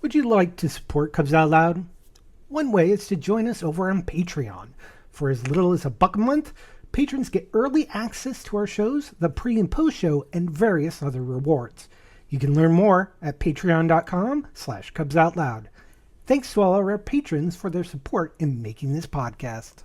Would you like to support Cubs Out Loud? One way is to join us over on Patreon. For as little as $1 a month, patrons get early access to our shows, the pre and post show, and various other rewards. You can learn more at patreon.com/Cubs Out Loud. Thanks to all our patrons for their support in making this podcast.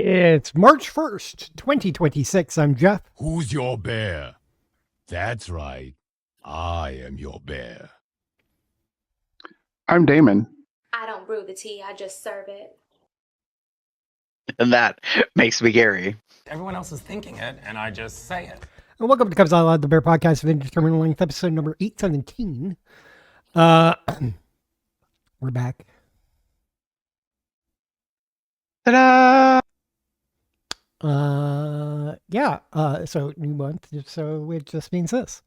It's March 1st, 2026. I'm Jeff. Who's your bear? That's right. I am your bear. I'm Damon. I don't brew the tea, I just serve it. And that makes me Gary. Everyone else is thinking it, and I just say it. And welcome to Cubs Out Loud, the Bear Podcast of Indeterminate Length, episode number 817. We're back. Ta-da! So new month, so it just means this.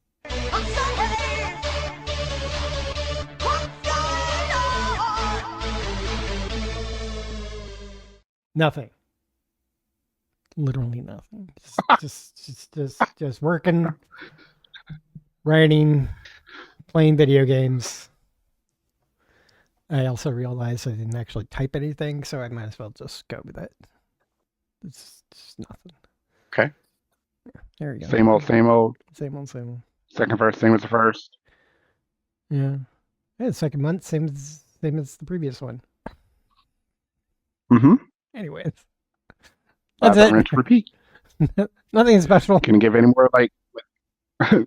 Nothing. Literally nothing. Just working, writing, playing video games. I also realized I didn't actually type anything, so I might as well just go with it. It's just nothing. Okay. There you go. Same old, same old. Same old, same old. Second verse, same as the first. Yeah. Yeah, second month, same as the previous one. Mm-hmm. Anyways. That's I'm going it. to repeat. Nothing special. Can you give any more, like, do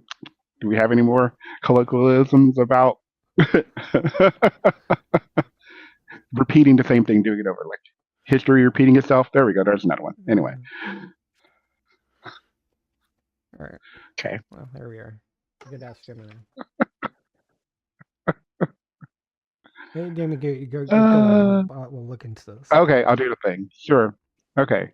we have any more colloquialisms about repeating the same thing, doing it over? Like, history repeating itself? There we go. There's another one. Anyway. All right. Okay. Well, there we are. Good ask, Gemini. Hey, Damon, go on. We'll look into this. Okay, I'll do the thing. Sure. Okay.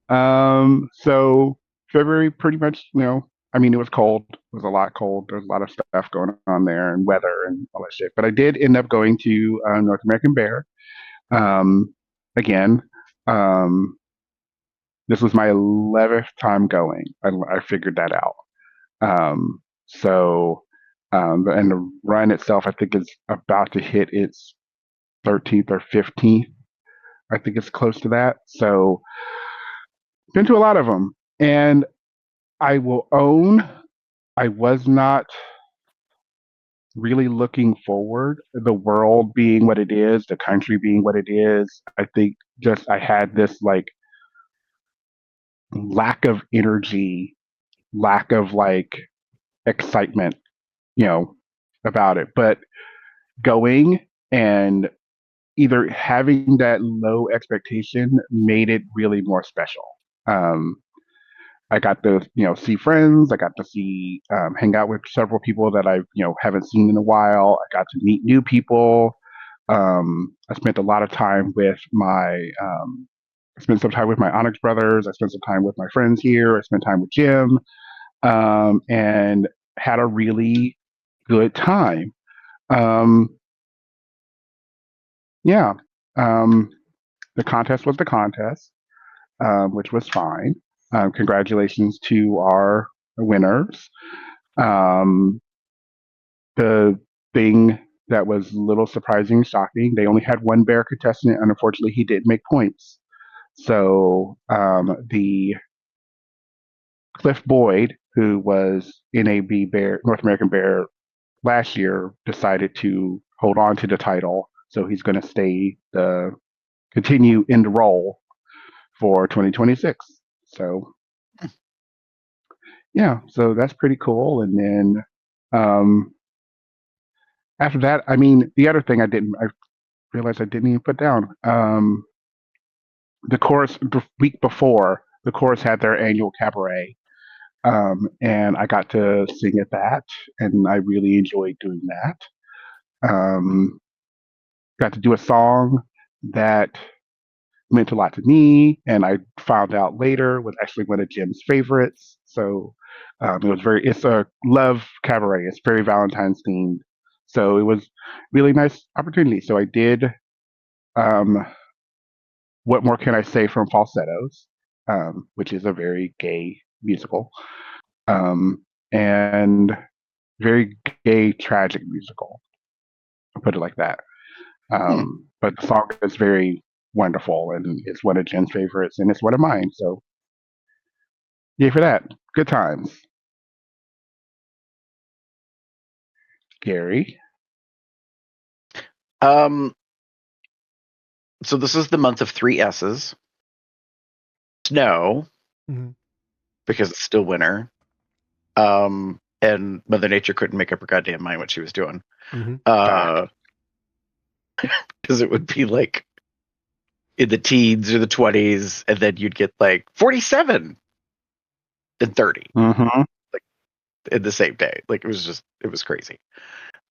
So February pretty much, I mean, it was cold. It was a lot cold. There's a lot of stuff going on there and weather and all that shit. But I did end up going to North American Bear. Again, this was my 11th time going. I figured that out. And the run itself, I think, is about to hit its 13th or 15th. I think it's close to that. So, been to a lot of them. And I will own, I was not really looking forward. The world being what it is, the country being what it is. I think just I had this like lack of energy, lack of like excitement, about it. But going and either having that low expectation made it really more special. I got to, see friends. I got to see, hang out with several people that I, haven't seen in a while. I got to meet new people. I spent a lot of time with I spent some time with my Onyx brothers. I spent some time with my friends here. I spent time with Jim, and had a really good time. Yeah. The contest was the contest, which was fine. Congratulations to our winners. The thing that was a little surprising, shocking, they only had one bear contestant, and unfortunately, he didn't make points. So the Cliff Boyd, who was NAB Bear, North American Bear last year, decided to hold on to the title. So he's going to continue in the role for 2026. So yeah, so that's pretty cool. And then after that, I mean, the other thing I realized I didn't even put down. The chorus, the week before, the chorus had their annual cabaret. And I got to sing at that, and I really enjoyed doing that. Um, got to do a song that meant a lot to me, and I found out later was actually one of Jim's favorites. So it's a love cabaret. It's very Valentine's themed. So it was really nice opportunity. So I did um, What More Can I Say from Falsettos, which is a very gay musical, and very gay tragic musical. I'll put it like that. But the song is very wonderful, and it's one of Jen's favorites, and it's one of mine. So, yay for that. Good times. Gary. So this is the month of 3 S's. Snow, Mhm. because it's still winter. And Mother Nature couldn't make up her goddamn mind what she was doing. Mhm. Because it would be like in the teens or the 20s, and then you'd get like 47 and 30 Mm-hmm. in the same day. Like it was crazy.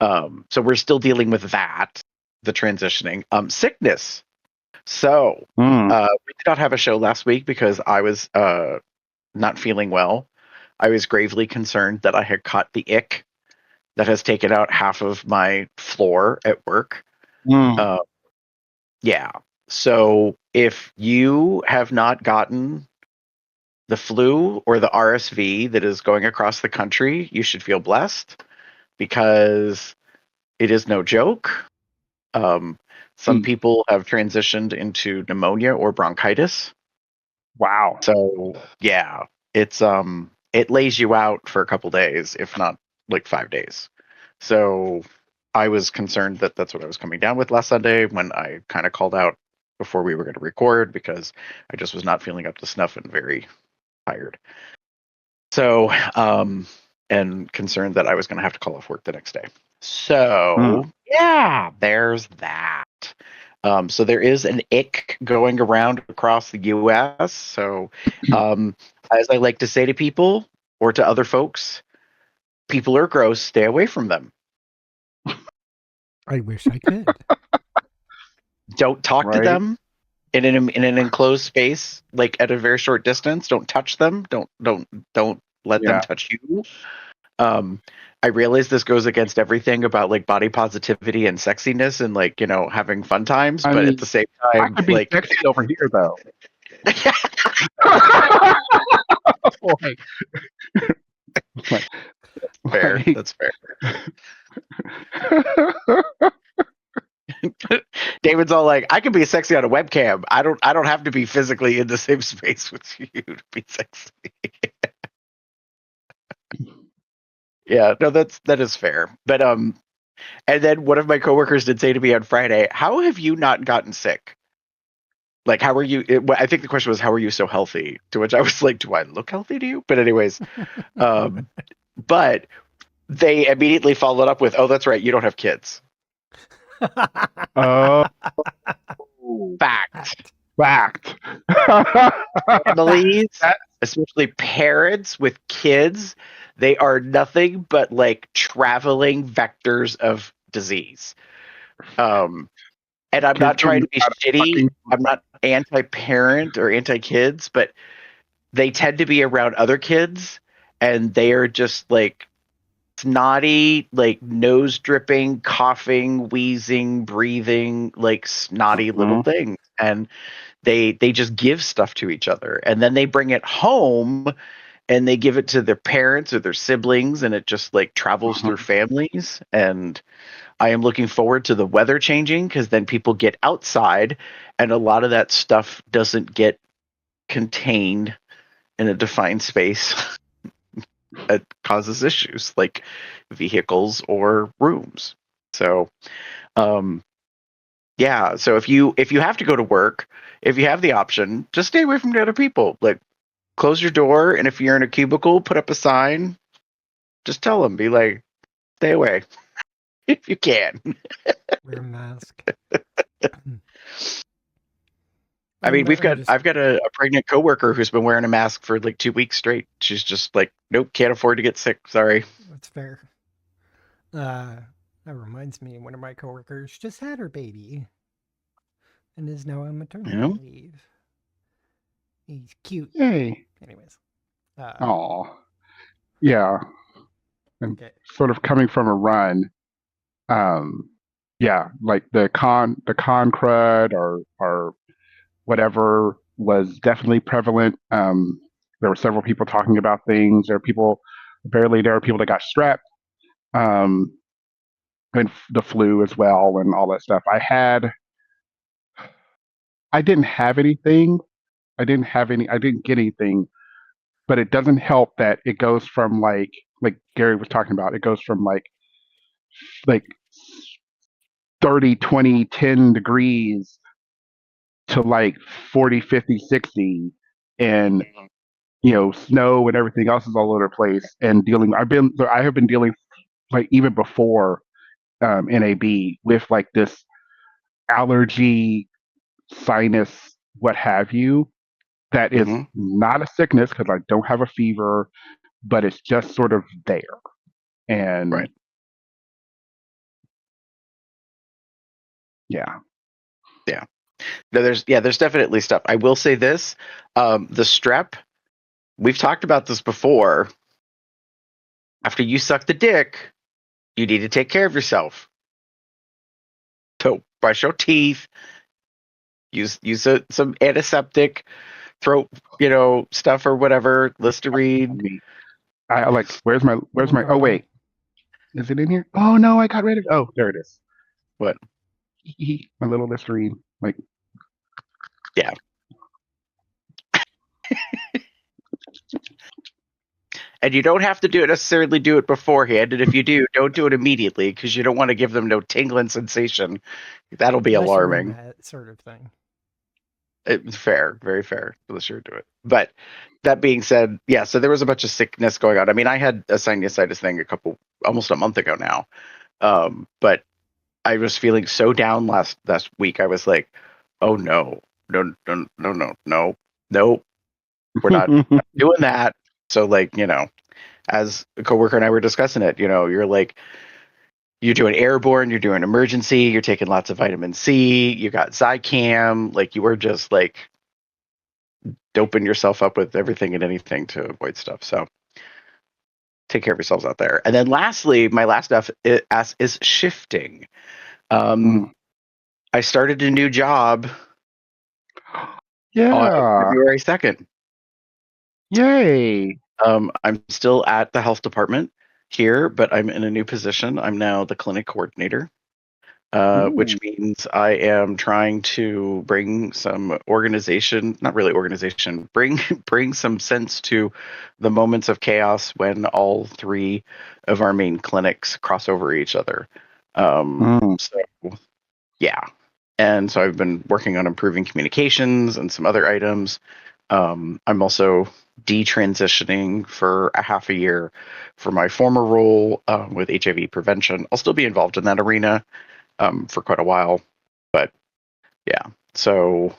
So we're still dealing with that, the transitioning. Sickness. So Mm. we did not have a show last week because I was not feeling well. I was gravely concerned that I had caught the ick that has taken out half of my floor at work. Mm. Yeah. So if you have not gotten the flu or the RSV that is going across the country, you should feel blessed because it is no joke. Some people have transitioned into pneumonia or bronchitis. Wow. So yeah, it lays you out for a couple days, if not like 5 days. So I was concerned that that's what I was coming down with last Sunday when I kind of called out before we were going to record because I just was not feeling up to snuff and very tired. So and concerned that I was going to have to call off work the next day. So yeah, there's that. So there is an ick going around across the U.S. So, as I like to say to people or to other folks, people are gross. Stay away from them. I wish I could. Don't talk to Right. them in an enclosed space, like at a very short distance. Don't touch them. Don't let them Yeah. touch you. I realize this goes against everything about like body positivity and sexiness and like having fun times, I but mean, at the same I time, could be like sexy over here, though. Like, fair. like- That's fair. David's all like, I can be sexy on a webcam. I don't have to be physically in the same space with you to be sexy. Yeah, no, that is fair. But and then one of my coworkers did say to me on Friday, "How have you not gotten sick? Like, how are you?" I think the question was, "How are you so healthy?" To which I was like, "Do I look healthy to you?" But anyways, but they immediately followed up with, "Oh, that's right, you don't have kids." Oh, Fact. fact. Families, That- especially parents with kids, they are nothing but like traveling vectors of disease. And I'm Kids not trying don't to know be how to shitty. fucking. I'm not anti-parent or anti-kids, but they tend to be around other kids and they are just like snotty, like nose dripping, coughing, wheezing, breathing, like snotty little things. And they just give stuff to each other and then they bring it home and they give it to their parents or their siblings and it just like travels through families. And I am looking forward to the weather changing because then people get outside and a lot of that stuff doesn't get contained in a defined space. It causes issues like vehicles or rooms. So yeah, so if you have to go to work, if you have the option, just stay away from the other people. Like close your door, and if you're in a cubicle, put up a sign. Just tell them, be like, stay away if you can. Wear a mask. I mean, I'm just I've got a pregnant coworker who's been wearing a mask for like 2 weeks straight. She's just like, nope, can't afford to get sick. Sorry. that's fair. Uh, That reminds me, one of my coworkers just had her baby and is now on maternity Yeah. leave. He's cute. Yay. Anyways. Aw. Yeah. And Okay. sort of coming from a run, yeah, like the con crud or whatever was definitely prevalent. There were several people talking about things. There were people that got strep, um, and the flu as well, and all that stuff. I didn't have anything. I didn't get anything, but it doesn't help that it goes from like Gary was talking about. It goes from like 30, 20, 10 degrees to like 40, 50, 60, and snow and everything else is all over the place. And I have been dealing, like, even before NAB, with like this allergy, sinus, what have you, that is Mhm. not a sickness because I don't have a fever, but it's just sort of there. And Right. yeah. Yeah. No, there's definitely stuff. I will say this: the strep. We've talked about this before. After you suck the dick, you need to take care of yourself. So brush your teeth. Some antiseptic, throat, stuff or whatever. Listerine. I like, where's my oh wait, is it in here? Oh no, I got rid of it. Oh, there it is. What? My little Listerine. Like, Yeah. And you don't have to necessarily do it beforehand. And if you do, don't do it immediately because you don't want to give them no tingling sensation. That'll be Unless you're in alarming. that sort of thing. It's fair, very fair. Unless you're do it. But that being said, yeah. So there was a bunch of sickness going on. I mean, I had a sinusitis thing almost a month ago now. But I was feeling so down last week. I was like, oh no, no, no, no, no, no, no. We're not doing that. So like, as a coworker and I were discussing it, you're like, you're doing airborne, you're doing emergency, you're taking lots of vitamin C, you got Zicam, like you were just like doping yourself up with everything and anything to avoid stuff. So take care of yourselves out there. And then lastly, my last stuff is shifting. Mm. I started a new job on Yeah. February 2nd. Yay. I'm still at the health department here, but I'm in a new position. I'm now the clinic coordinator, which Ooh. means I am trying to bring some organization, not really organization, bring some sense to the moments of chaos when all three of our main clinics cross over each other. Mm. So yeah. And so I've been working on improving communications and some other items. I'm also detransitioning for a half a year for my former role with HIV prevention. I'll still be involved in that arena for quite a while. But yeah, so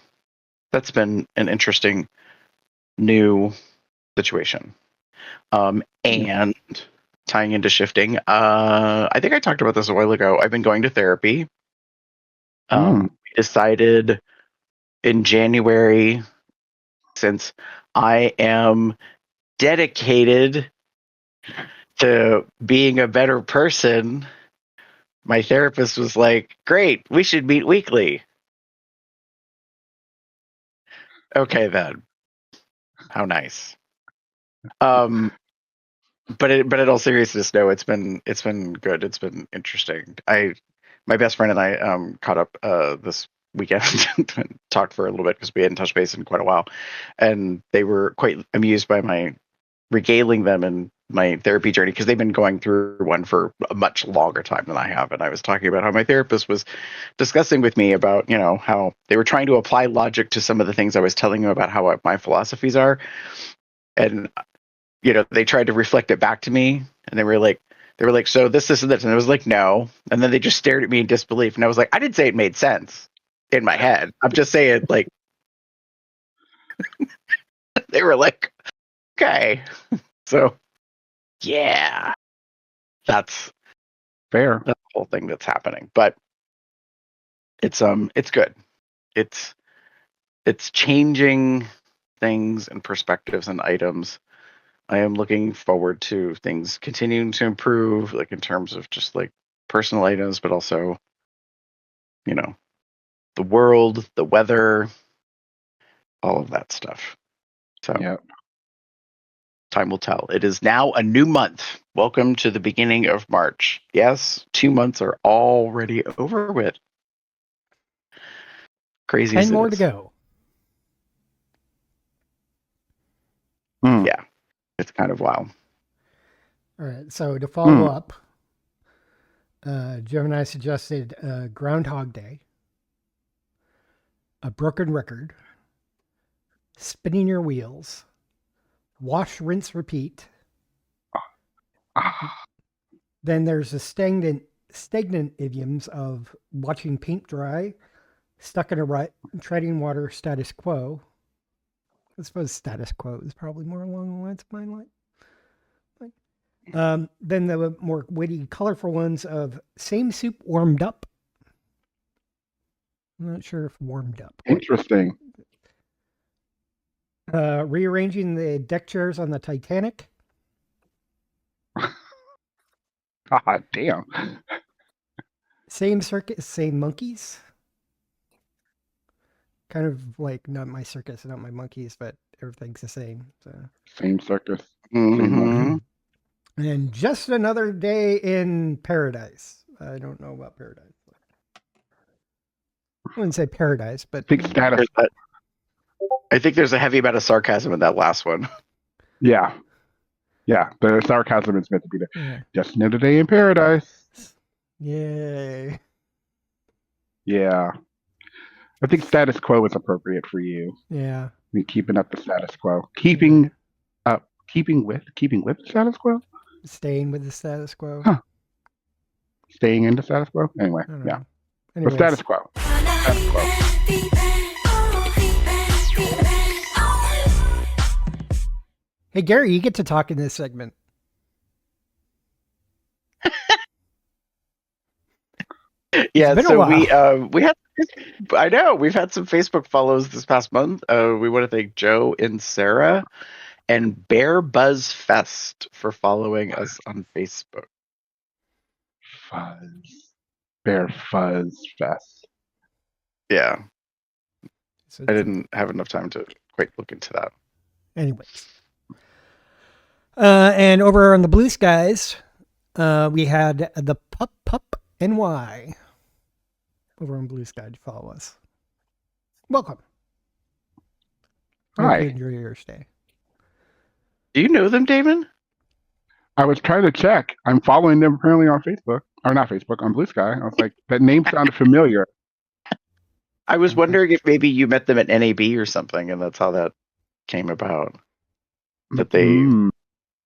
that's been an interesting new situation. And tying into shifting, I think I talked about this a while ago. I've been going to therapy. We decided in January, since I am dedicated to being a better person, my therapist was like, great, we should meet weekly. Okay, then. How nice. But in all seriousness, no, it's been good. It's been interesting. My best friend and I caught up this weekend and talked for a little bit because we hadn't touched base in quite a while, and they were quite amused by my regaling them in my therapy journey because they've been going through one for a much longer time than I have. And I was talking about how my therapist was discussing with me about, how they were trying to apply logic to some of the things I was telling them about how my philosophies are. And, they tried to reflect it back to me and they were like, so this, and this. And I was like, no. And then they just stared at me in disbelief. And I was like, I didn't say it made sense in my head. I'm just saying, like, they were like, okay. So, yeah, that's Fair. the whole thing that's happening. But it's good. It's changing things and perspectives and items. I am looking forward to things continuing to improve, like in terms of just like personal items, but also, the world, the weather, all of that stuff. So Yep. time will tell. It is now a new month. Welcome to the beginning of March. Yes, 2 months are already over with. Crazy 10 as it more is. to go. Yeah, it's kind of wild. All right. So to follow up, Joe and I suggested Groundhog Day, a broken record, spinning your wheels, wash, rinse, repeat. Then there's the stagnant idioms of watching paint dry, stuck in a rut, treading water, status quo. I suppose status quo is probably more along the lines of mine. Then the more witty, colorful ones of same soup warmed up. I'm not sure if warmed up. Interesting. Rearranging the deck chairs on the Titanic. God damn. Same circus, same monkeys. Kind of like not my circus, not my monkeys, but everything's the same. So. Same circus. Mhm. And just another day in paradise. I don't know about paradise. I wouldn't say paradise, but Big status. I think there's a heavy amount of sarcasm in that last one. Yeah. Yeah. The sarcasm is meant to be there. Just another day in paradise. Yay. Yeah. I think status quo is appropriate for you. Yeah. I mean, keeping up the status quo. Keeping with the status quo? Staying with the status quo. Huh. Staying in the status quo? Anyway, yeah. The status quo. Status quo. Hey, Gary, you get to talk in this segment. Yeah, so we had, I know, we've had some Facebook follows this past month. We want to thank Joe and Sarah and Bear Buzz Fest for following us on Facebook. Bear Fuzz Fest. Yeah. So I didn't have enough time to quite look into that. Anyways. And over on the Blue Skies, we had the Pup NY. Over on Blue Sky to follow us. Welcome. Hi. Enjoy your stay. Do you know them, Damon? I was trying to check. I'm following them apparently on Facebook. Or not Facebook, on Blue Sky. I was like, that name sounded familiar. I was wondering if maybe you met them at NAB or something, and that's how that came about. That they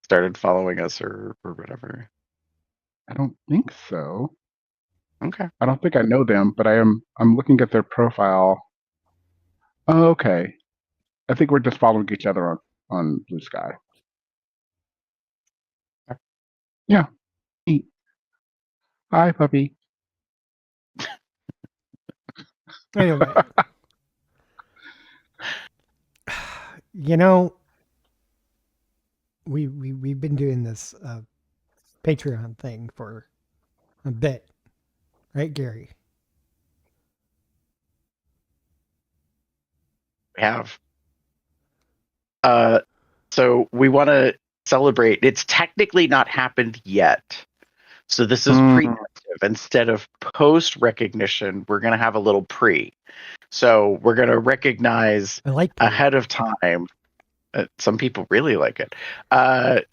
started following us or whatever. I don't think so. Okay. I don't think I know them, but I'm looking at their profile. Oh, okay. I think we're just following each other on Blue Sky. Yeah. Hi, puppy. Anyway. We've been doing this Patreon thing for a bit. Right, Gary? We have. So we want to celebrate. It's technically not happened yet. So this is preemptive. Instead of post recognition, we're going to have a little pre. So we're going to recognize ahead of time. Some people really like it.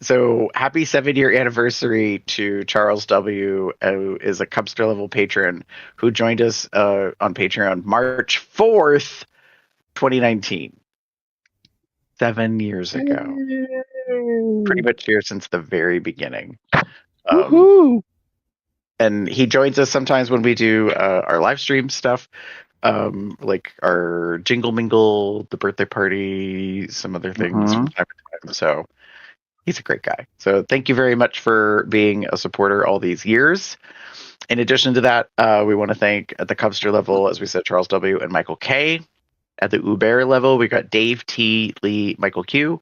So happy 7-year anniversary to Charles W., who is a Cubster level patron who joined us on Patreon March 4th, 2019. 7 years ago. Pretty much here since the very beginning. And he joins us sometimes when we do our live stream stuff. Like our Jingle Mingle, the birthday party, some other things from time to time. So he's a great guy. So thank you very much for being a supporter all these years. In addition to that, we want to thank at the Cubster level, as we said, Charles W. and Michael K. At the Uber level, we got Dave T, Lee, Michael Q,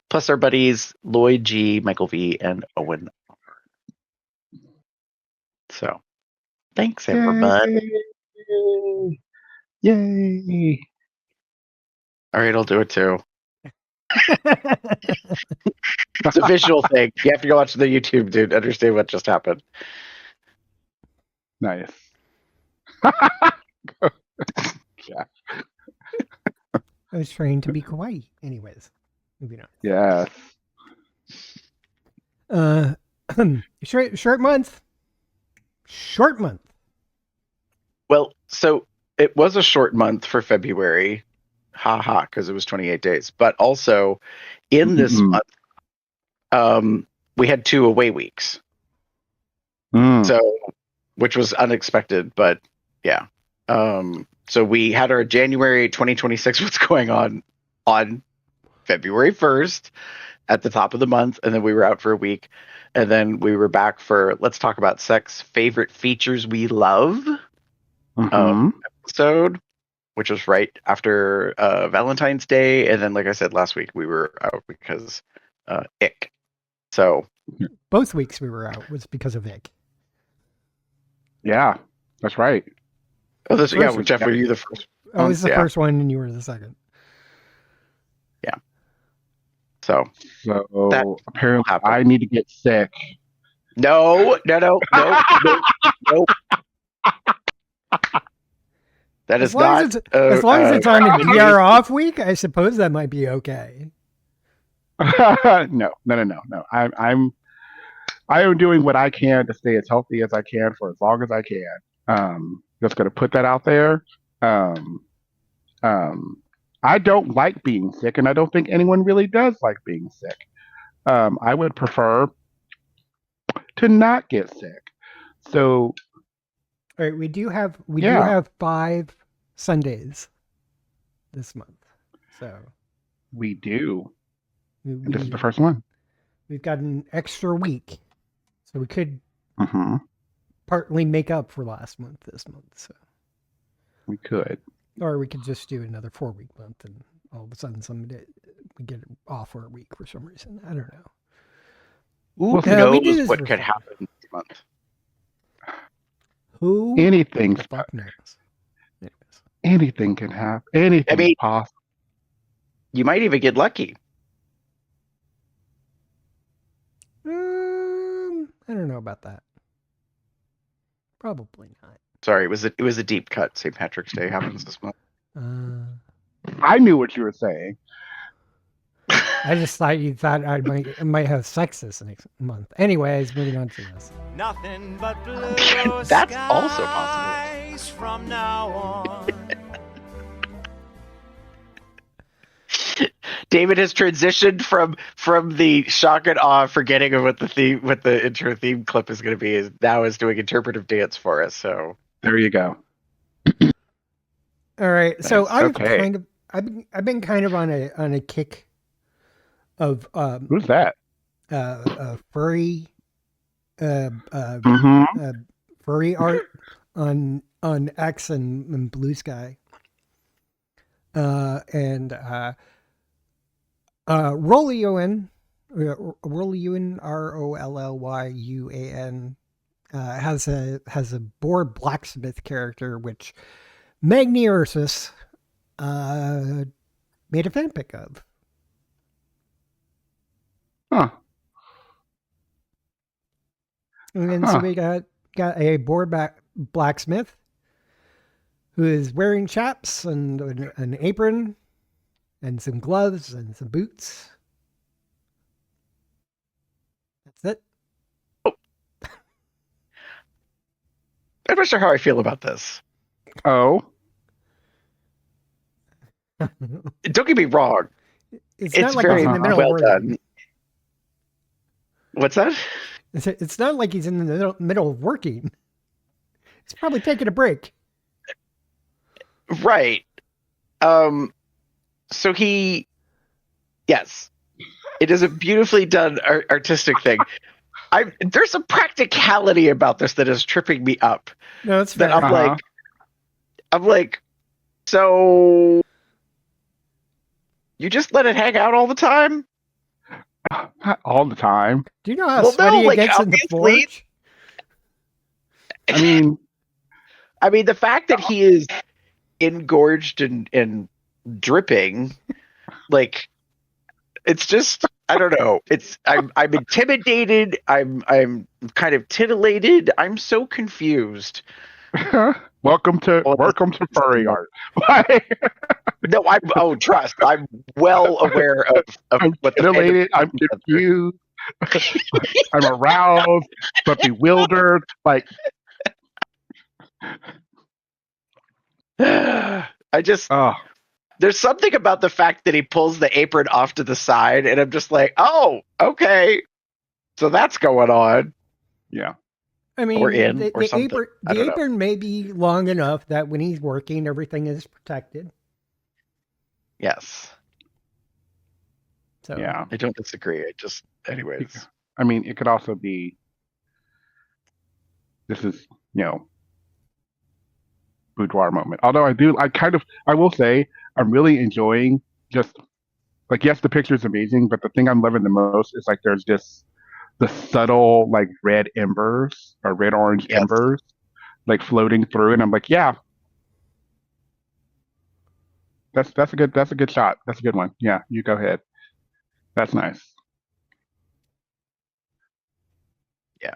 plus our buddies Lloyd G, Michael V, and Owen. So, thanks everybody. Yay! All right, I'll do it too. It's a visual thing. You have to go watch the YouTube, dude. Understand what just happened. Nice. Yeah. I was trying to be kawaii. Anyways, moving on. Yes. Short month. Short month. Well, so it was a short month for February. Haha, because it was 28 days. But also in this Mhm. month, we had 2 away weeks. Mm. So, which was unexpected, but yeah. So we had our January 2026 what's going on February 1st at the top of the month, and then we were out for a week, and then we were back for Let's Talk About Sex Favorite Features We Love Mhm. episode, which was right after Valentine's Day, and then like I said last week, we were out because ick. So Both weeks we were out was because of Vic. Yeah, that's right. oh, this yeah, First- Jeff, were you the first? I was the Yeah. first one and you were the second. So So That apparently happened. I need to get sick. no. That is As long not. as it's on a DR off week, I suppose that might be okay. No. I am doing what I can to stay as healthy as I can for as long as I can. Just gonna put that out there. I don't like being sick, and I don't think anyone really does like being sick. I would prefer to not get sick. So All right, we do have Yeah. 5 Sundays this month. So we do. And this is we, the first one. we've got an extra week. So we could Hmm. partly make up for last month this month. So We could. or we could just do another 4-week month and all of a sudden we get off for a week for some reason. I don't know. Who Well, Yeah, we do knows this what for could fun. happen this month? Who Anything. the fuck knows? Anyways. Anything can happen. Anything's mean- possible. You might even get lucky. I don't know about that. Probably not. Sorry, it was a deep cut. St. Patrick's Day happens this month. I knew what you were saying. I just thought you thought I might have sex this next month. Anyways, moving on to this. Nothing but blue That's also possible. skies from now on. David has transitioned from the shock and awe, forgetting of what the intro theme clip is going to be, is now is doing interpretive dance for us. So There you go. All right, so Nice. Okay. I've been kind of on a kick of Who's that? furry Mm-hmm. furry art on X and Blue Sky. Rollyyuan, Rollyuan, has a boar blacksmith character which Magni Ursus made a fanfic of. Huh. And then so we got a boar blacksmith who is wearing chaps and an apron and some gloves and some boots. That's it. I'm not sure how I feel about this. Oh. Don't get me wrong; It's it's not like very he's in the middle well of done. working. What's that? It's not like he's in the middle of working. He's probably taking a break. Right. So yes, it is a beautifully done artistic thing. There's a practicality about this that is tripping me up. No, that's That fair. I'm like, so you just let it hang out all the time? Not all the time. Do you know how Well, sweaty no, it gets in the obviously. forge? I mean, the fact that he is engorged and dripping, like, it's just, I don't know. I'm intimidated. I'm kind of titillated. I'm so confused. welcome to furry art. No, trust. I'm well aware of I'm what the titillated. I'm fandom- confused. I'm aroused, but bewildered. Like, I just, oh, there's something about the fact that he pulls the apron off to the side, and I'm just like, oh, okay, so that's going on. yeah. I mean, Or in, the, or the something. apron, I the don't know. apron may be long enough that when he's working, everything is protected. Yes, So Yeah. I don't disagree. Anyways. I mean, it could also be. This is, boudoir moment. Although I will say, I'm really enjoying just like, yes, the picture is amazing, but the thing I'm loving the most is like there's the subtle like red embers or red orange Yes. embers like floating through, and I'm like, yeah, that's a good shot. That's a good one. Yeah, you go ahead. That's nice. Yeah.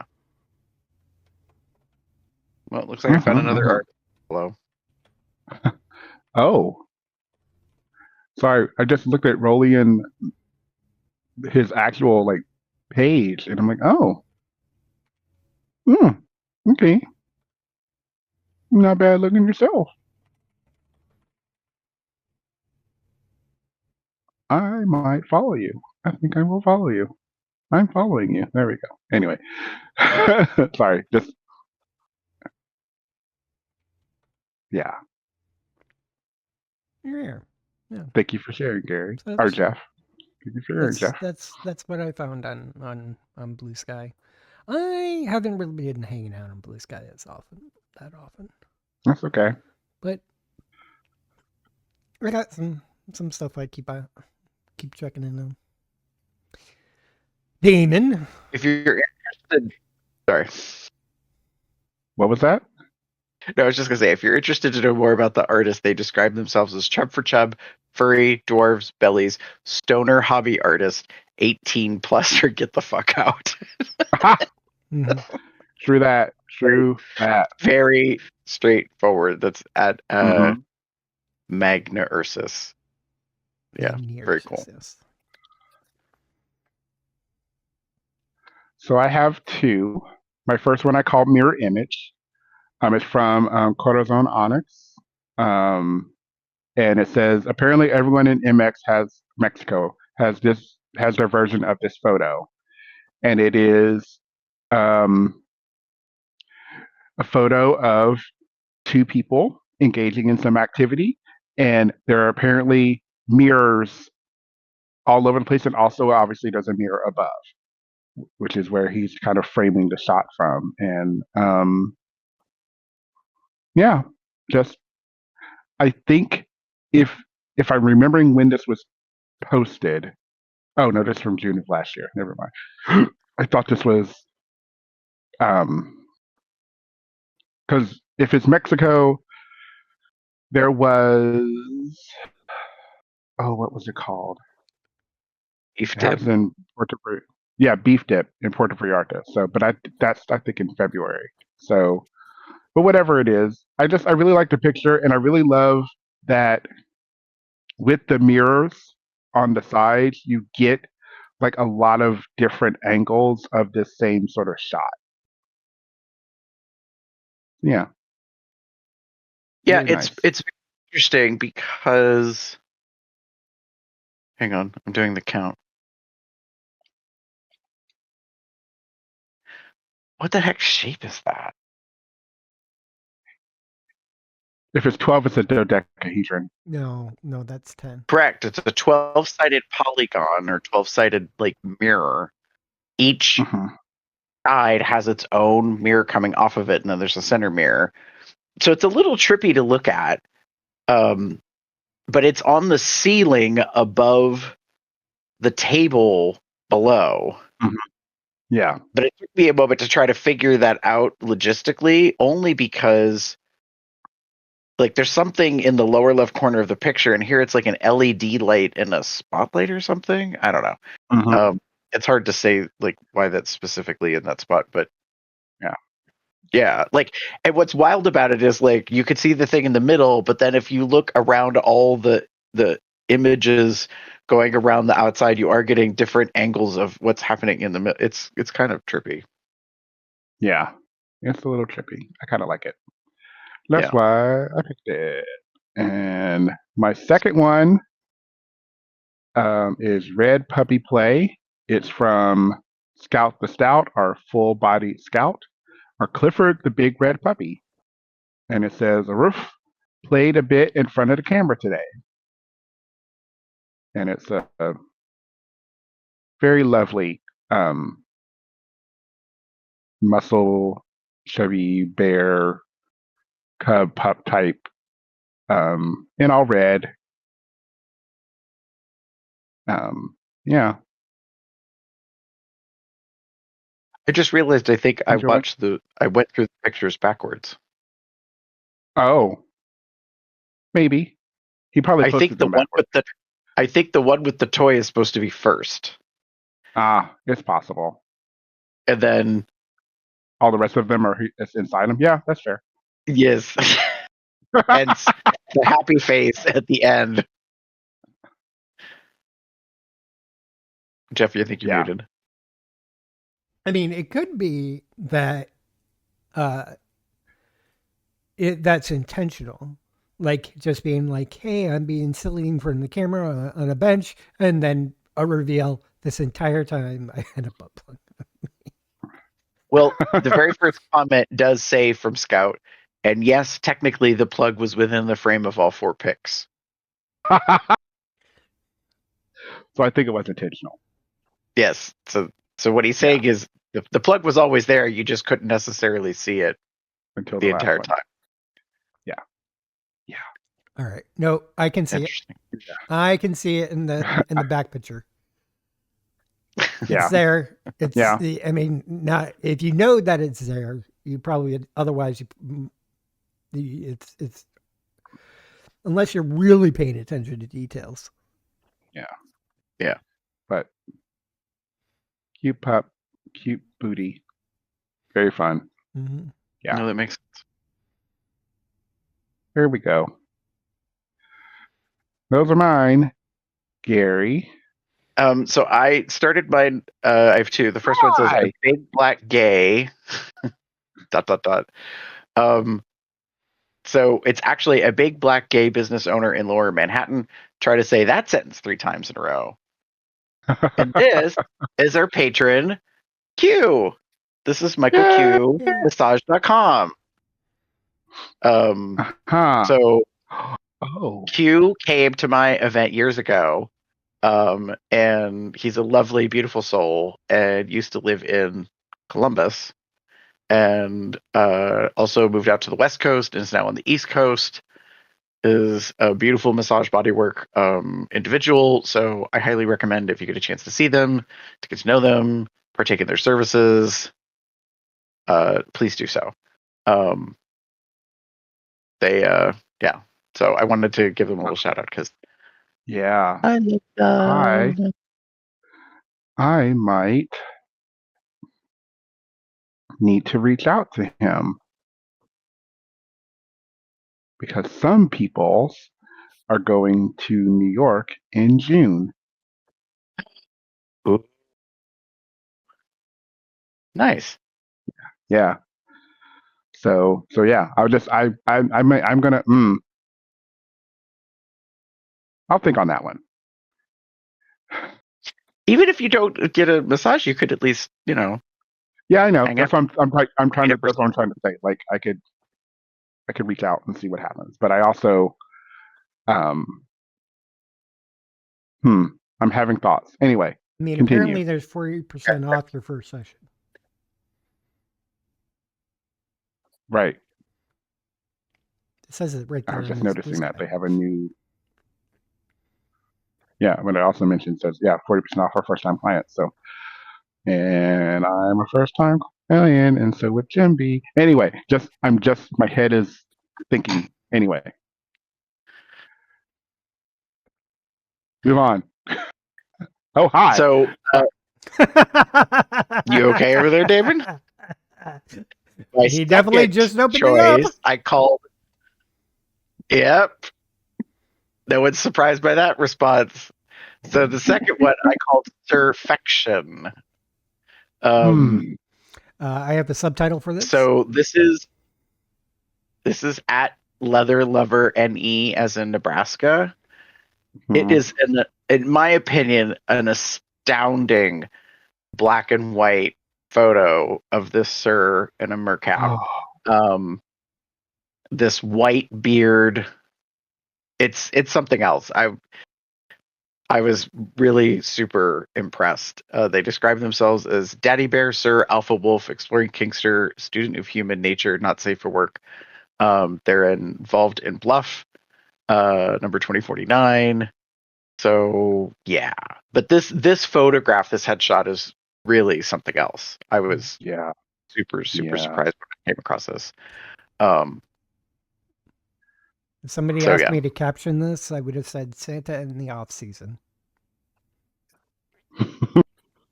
Well, it looks like I found another art. Hello. Oh, sorry. I just looked at Rolian, his actual like page, and I'm like, oh, okay, not bad looking yourself. I might follow you. I think I will follow you. I'm following you. There we go. Anyway, sorry. Just yeah. yeah, Thank you for sharing, Gary So or that's- Jeff. Thank you for sharing, Jeff. that's what I found on Blue Sky. I haven't really been hanging out on Blue Sky that often, That's okay. but I got some stuff I keep checking in on. Damon, If you're interested, sorry. What was that? No, I was just gonna say, if you're interested to know more about the artists, they describe themselves as chub for chub, furry, dwarves, bellies, stoner hobby artist, 18 plus, or get the fuck out. True that. Very straightforward. That's at Mhm. Magna Ursus. Yeah, very cool. Yes. So I have two. My first one I call Mirror Image. It's from Corazon Onyx. And it says apparently everyone in Mexico has their version of this photo. And it is a photo of two people engaging in some activity, and there are apparently mirrors all over the place, and also obviously there's a mirror above, which is where he's kind of framing the shot from. And yeah, just I think if I'm remembering when this was posted. Oh no, this is from June of last year. Never mind. I thought this was because if it's Mexico, there was what was it called? Beef It dip. happens in Puerto Vallarta. Yeah, beef dip in Puerto Vallarta. So, but that's I think in February. So, but whatever it is, I really like the picture, and I really love that with the mirrors on the sides, you get like a lot of different angles of the same sort of shot. Yeah. Yeah, Really nice. it's interesting because hang on, I'm doing the count. What the heck shape is that? If it's 12, it's a dodecahedron. No, that's 10. Correct. It's a 12-sided polygon or 12-sided like mirror. Each Mhm. side has its own mirror coming off of it, and then there's a center mirror. So it's a little trippy to look at. But it's on the ceiling above the table below. Mhm. Yeah. But it took me a moment to try to figure that out logistically, only because like there's something in the lower left corner of the picture, and here it's like an LED light and a spotlight or something. I don't know. Mhm. It's hard to say like why that's specifically in that spot, but Yeah. yeah, like, and what's wild about it is like you could see the thing in the middle, but then if you look around all the images going around the outside, you are getting different angles of what's happening in the middle. It's kind of trippy. Yeah. It's a little trippy. I kind of like it. That's Yeah. why I picked it. And my second one is Red Puppy Play. It's from Scout the Stout, our full body scout, or Clifford the Big Red Puppy. And it says, Roof played a bit in front of the camera today. And it's a very lovely muscle, chubby bear, cub pup type, in all red. Yeah. I just realized I think I Enjoy. went through the pictures backwards. Oh, maybe. He probably I posted think the them one backwards. with the toy is supposed to be first. It's possible. And then All the rest of them it's inside him. Yeah, that's fair. yes. Hence the happy face at the end. Jeffy, I think you're Yeah. muted. I mean, it could be that that's intentional. Like just being like, hey, I'm being silly in front of the camera on a bench, and then a reveal this entire time I had a butt plug. Well, the very first comment does say from Scout, and yes, technically the plug was within the frame of all 4 pics. So I think it was intentional. Yes. So what he's saying is the plug was always there. You just couldn't necessarily see it Until the last entire one. time. Yeah. All right, no, I can see it. Interesting. I can see it in the back picture. Yeah. It's there. It's Yeah. I mean, not if you know that it's there, you probably otherwise it's unless you're really paying attention to details. Yeah. But cute pup, cute booty. Very fun. Mm-hmm. Yeah. No, that makes sense. Here we go. Those are mine, Gary. So I started mine. I have 2. The first one says Why? a big black gay. ... So it's actually a big black gay business owner in Lower Manhattan. Try to say that sentence 3 times in a row. And this is our patron, Q. This is Michael Q. Yeah. Massage.com. Huh. So Oh. Q came to my event years ago. And he's a lovely, beautiful soul and used to live in Columbus. And also moved out to the West Coast and is now on the East Coast. Is a beautiful massage bodywork individual. So I highly recommend if you get a chance to see them, to get to know them, partake in their services, please do so. Yeah. So I wanted to give them a little shout out because Yeah. I love them. I might need to reach out to him because some people are going to New York in June. Ooh. Nice. Yeah. So yeah, I'm gonna I'll think on that one. Even if you don't get a massage, you could at least, Yeah, I know. hang That's out. what I'm trying to. Meet up That's what I'm trying to say. Like I could reach out and see what happens. But I also, I'm having thoughts. Anyway, I mean, continue. apparently there's 40% off your first session. Right. It says it right I there was on just his noticing that they display. have a new. Yeah, but it also mentions says 40% off for first time clients. So, and I'm a first time client, and so with Jim B. Anyway, my head is thinking. Anyway, move on. Oh hi. So, you okay over there, David? My He definitely second just opened me up. choice, I called. Yep. No one's surprised by that response. So the second one I called Surfection. Hmm. I have the subtitle for this. So this is at Leather Lover NE as in Nebraska. It is, in my opinion, an astounding black and white photo of this sir in a mercap. This white beard. It's something else. I was really super impressed. They describe themselves as Daddy Bear, Sir, Alpha Wolf, Exploring Kingster, Student of Human Nature, Not Safe for Work. They're involved in Bluff, number 2049. So yeah, but this photograph, this headshot is really something else. I was Yeah. super Yeah. surprised when I came across this. If somebody So, asked yeah. me to caption this, I would have said Santa in the off season.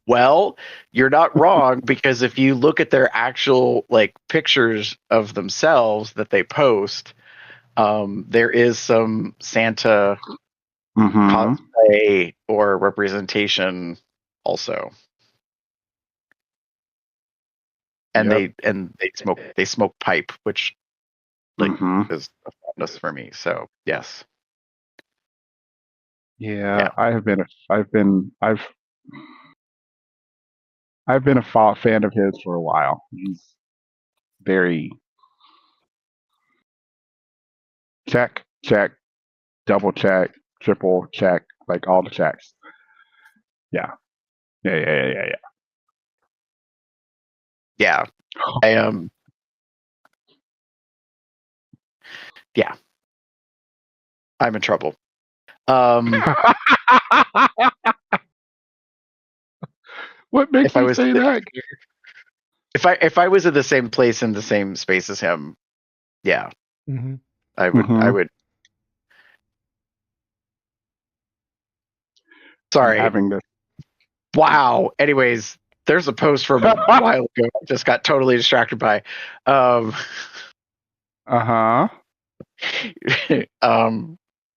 Well, you're not wrong, because if you look at their actual pictures of themselves that they post, there is some Santa cosplay or representation also. And Yep. they smoke pipe, which Mhm. is a fondness for me. So yes. Yeah, I've been a fan of his for a while. He's very check, double check, triple check, like all the checks. Yeah. Yeah. Yeah. I yeah. I'm in trouble. What makes if I you was say that? if I was in the same place in the same space as him, yeah, Mm-hmm. I would. Sorry. Having this. Wow. Anyways, there's a post from a while ago I just got totally distracted by. Uh-huh.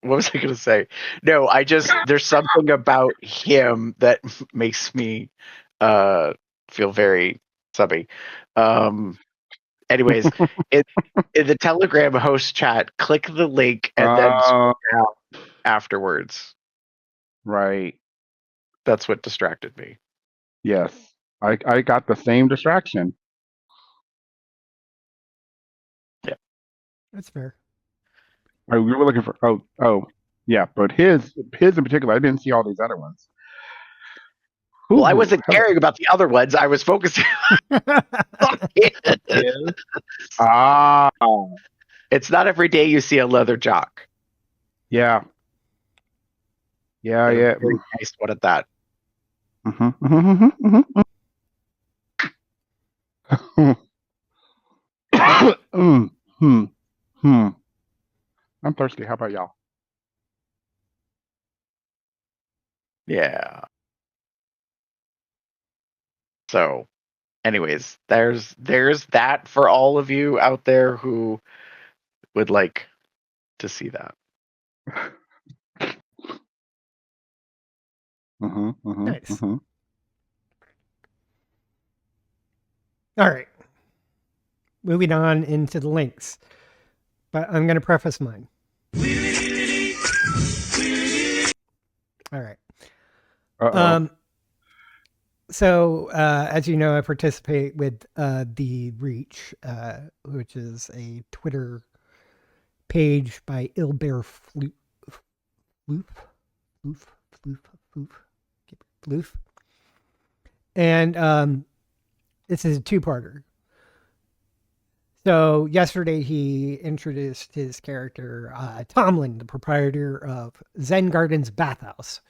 What was I going to say? No, there's something about him that makes me feel very subby. Anyways, in the Telegram host chat, click the link and then scroll down afterwards. Right. That's what distracted me. Yes. I got the same distraction. Yeah. That's fair. We were looking for yeah, but his in particular, I didn't see all these other ones. Well, I wasn't caring about the other ones. I was focusing on his. Ah. It's not every day you see a leather jock. Yeah. Yeah. Very nice one at that. I'm thirsty. How about y'all? Yeah. So, anyways, there's that for all of you out there who would like to see that. Nice. All right. Moving on into the links. But I'm going to preface mine. All right. So, as you know, I participate with the Reach, which is a Twitter page by Ilbear Floof. And this is a two-parter. So yesterday he introduced his character, Tomlin, the proprietor of Zen Gardens Bathhouse.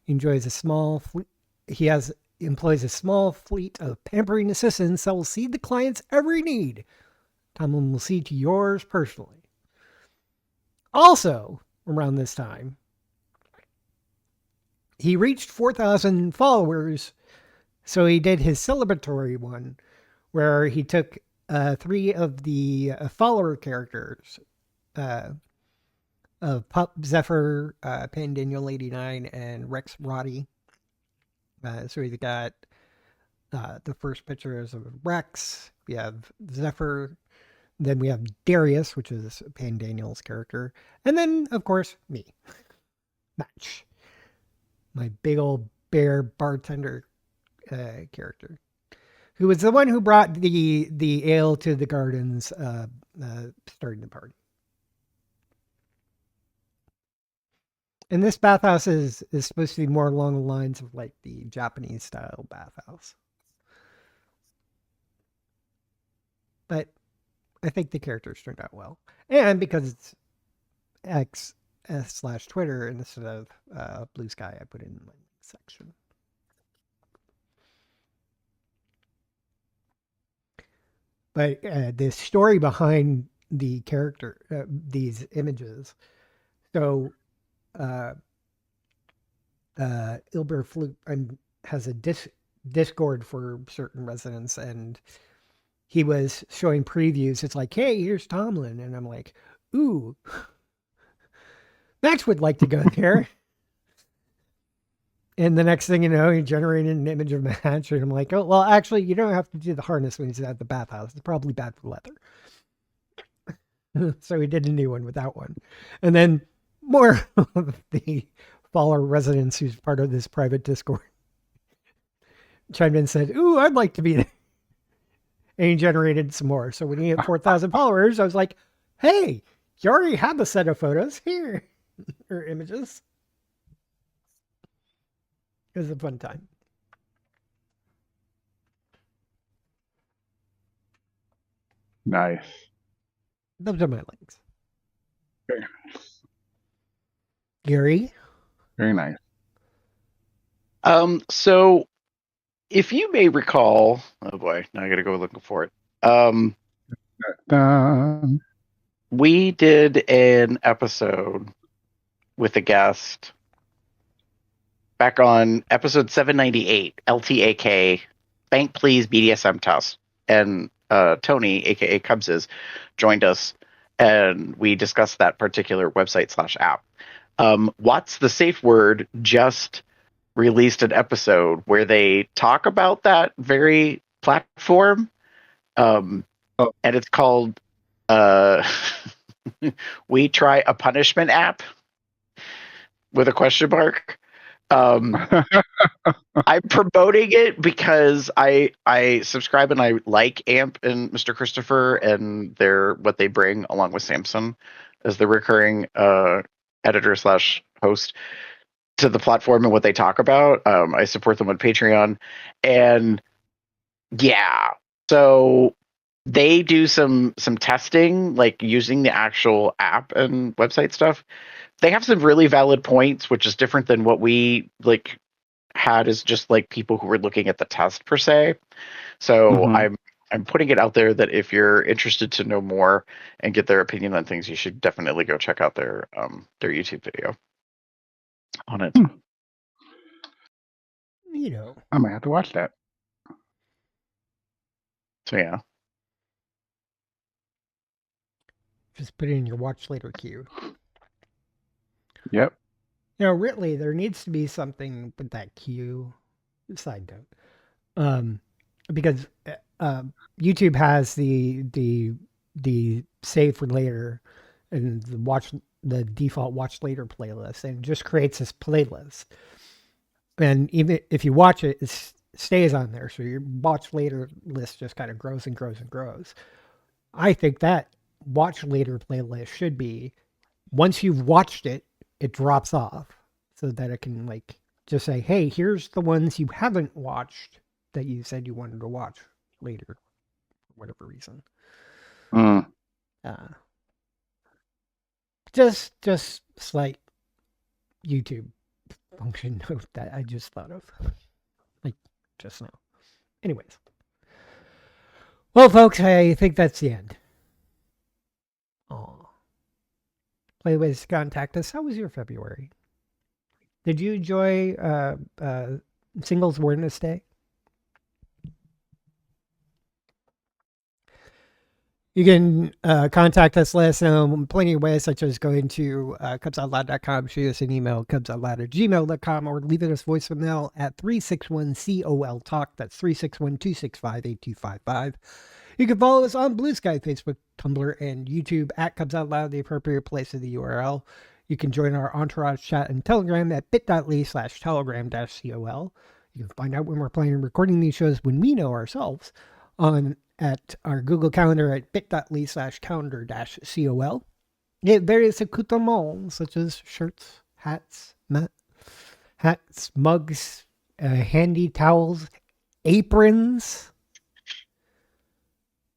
He enjoys a small fleet. He employs a small fleet of pampering assistants that will see the client's every need. Tomlin will see to yours personally. Also, around this time, he reached 4,000 followers, so he did his celebratory one, where he took 3 of the follower characters of Pup Zephyr, Pandaniel 89, and Rex Roddy. So he's got the first pictures of Rex. We have Zephyr. Then we have Darius, which is Pandaniel's character. And then, of course, me. Match. My big old bear bartender character. Who was the one who brought the ale to the gardens starting the party. And this bathhouse is supposed to be more along the lines of like the Japanese style bathhouse. But I think the characters turned out well. And because it's X/Twitter instead of Blue Sky, I put it in my section. But the story behind the character, these images. So, Ilber Flute has a Discord for certain residents, and he was showing previews. It's like, hey, here's Tomlin. And I'm like, ooh, Max would like to go there. And the next thing you know, he generated an image of Match, and I'm like, oh, well, actually, you don't have to do the harness when he's at the bathhouse. It's probably bad for leather. So he did a new one without one. And then more of the follower residents who's part of this private Discord chimed in and said, ooh, I'd like to be there. And he generated some more. So when he hit 4,000 followers, I was like, hey, you already have a set of photos here, or images. It was a fun time. Nice. Those are my links. Very nice. Gary? Very nice. So if you may recall, oh boy, now I gotta go looking for it. We did an episode with a guest back on episode 798, LTAK, Bank Please BDSM Test. And Tony, aka Cubses, joined us and we discussed that particular website/app. What's the Safe Word just released an episode where they talk about that very platform. And it's called We Try a Punishment App with a question mark. I'm promoting it because I subscribe and I like AMP and Mr. Christopher and what they bring along with Samson as the recurring editor/host to the platform and what they talk about. I support them on Patreon, and yeah, so they do some testing, like using the actual app and website stuff. They have some really valid points, which is different than what we like had as just like people who were looking at the test per se. So I'm putting it out there that if you're interested to know more and get their opinion on things, you should definitely go check out their YouTube video on it. You know, I might have to watch that. So yeah. just put it in your watch later queue. Yep. You know, really, there needs to be something with that queue. Side note, because YouTube has the save for later and the default watch later playlist, and it just creates this playlist. And even if you watch it, it stays on there, so your watch later list just kind of grows and grows and grows. I think that watch later playlist should be, once you've watched it, it drops off, so that it can like just say, hey, here's the ones you haven't watched that you said you wanted to watch later, for whatever reason. Mm. Uh, just slight YouTube function note that I just thought of, like just now. Anyways, well, folks, I think that's the end. Oh, Playways, contact us. How was your February? Did you enjoy Singles Awareness Day? You can contact us, let us know in plenty of ways, such as going to cubsoutloud.com, shoot us an email, cubsoutloud@gmail.com, or leaving us voicemail at 361-COL-TALK. That's 361-265-8255. You can follow us on Blue Sky, Facebook, Tumblr, and YouTube at Cubs Out Loud, the appropriate place of the URL. You can join our entourage chat and Telegram at bit.ly/telegram-COL. You can find out when we're planning and recording these shows when we know ourselves at our Google Calendar at bit.ly/calendar-COL. Get various accoutrements such as shirts, hats, mugs, handy towels, aprons,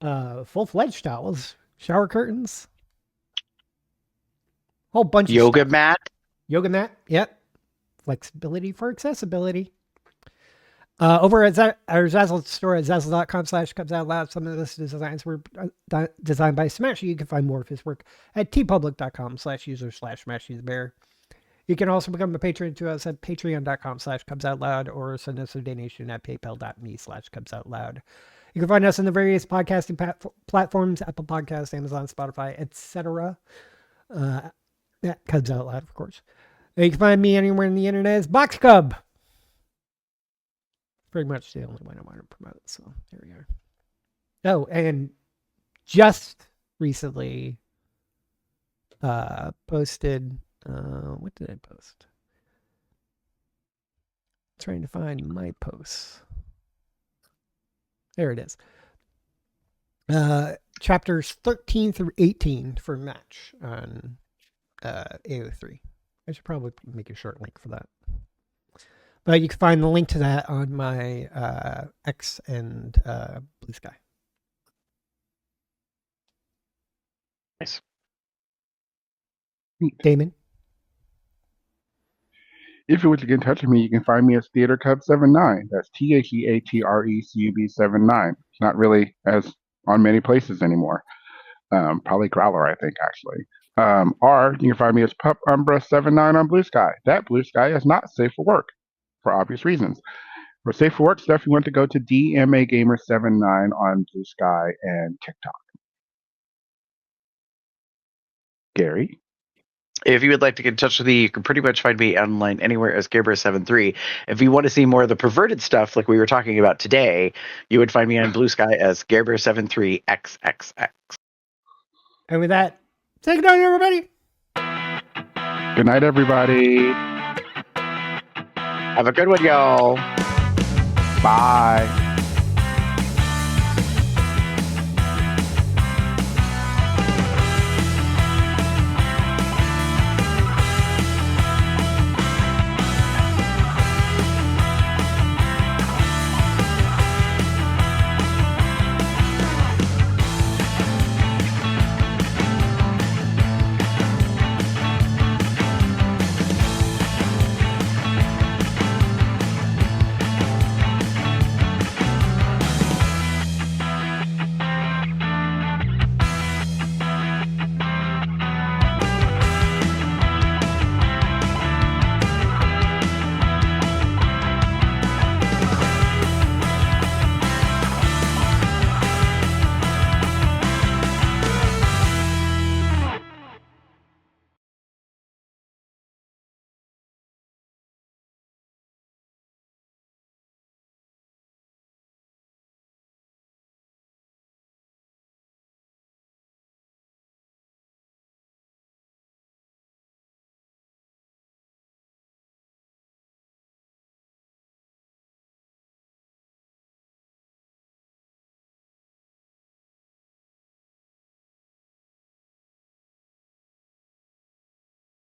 full-fledged towels, shower curtains, whole bunch of Yoga stuff. mat. Yoga mat, yep. Flexibility for accessibility. Over at our Zazzle store at zazzle.com/cubsoutloud, some of this designs were designed by Smashy. You can find more of his work at tpublic.com/user/SmashyTheBear. You can also become a patron to us at patreon.com/cubsoutloud or send us a donation at paypal.me/cubsoutloud. You can find us on the various podcasting platforms, Apple Podcasts, Amazon, Spotify, etc. That Cubs Out Loud, of course. You can find me anywhere on the internet as BoxCub. Pretty much the only one I want to promote, so there we are. Oh, and just recently posted, what did I post? Trying to find my posts. There it is. Chapters 13 through 18 for match on AO3. I should probably make a short link for that. But you can find the link to that on my X and Blue Sky. Nice. If Damon? you would like to get in touch with me, you can find me as TheaterCub79. That's TheaterCub79. It's not really as on many places anymore. Probably Growler, I think, actually. Or you can find me as Pup Umbra79 on Blue Sky. That Blue Sky is not safe for work, for obvious reasons. For safe for work stuff, you want to go to DMAGamer79 on Blue Sky and TikTok. Gary? If you would like to get in touch with me, you can pretty much find me online anywhere as Gaber73. If you want to see more of the perverted stuff like we were talking about today, you would find me on Blue Sky as Gaber73XXX. And with that, say good night, everybody. Good night, everybody. Have a good one, y'all. Bye.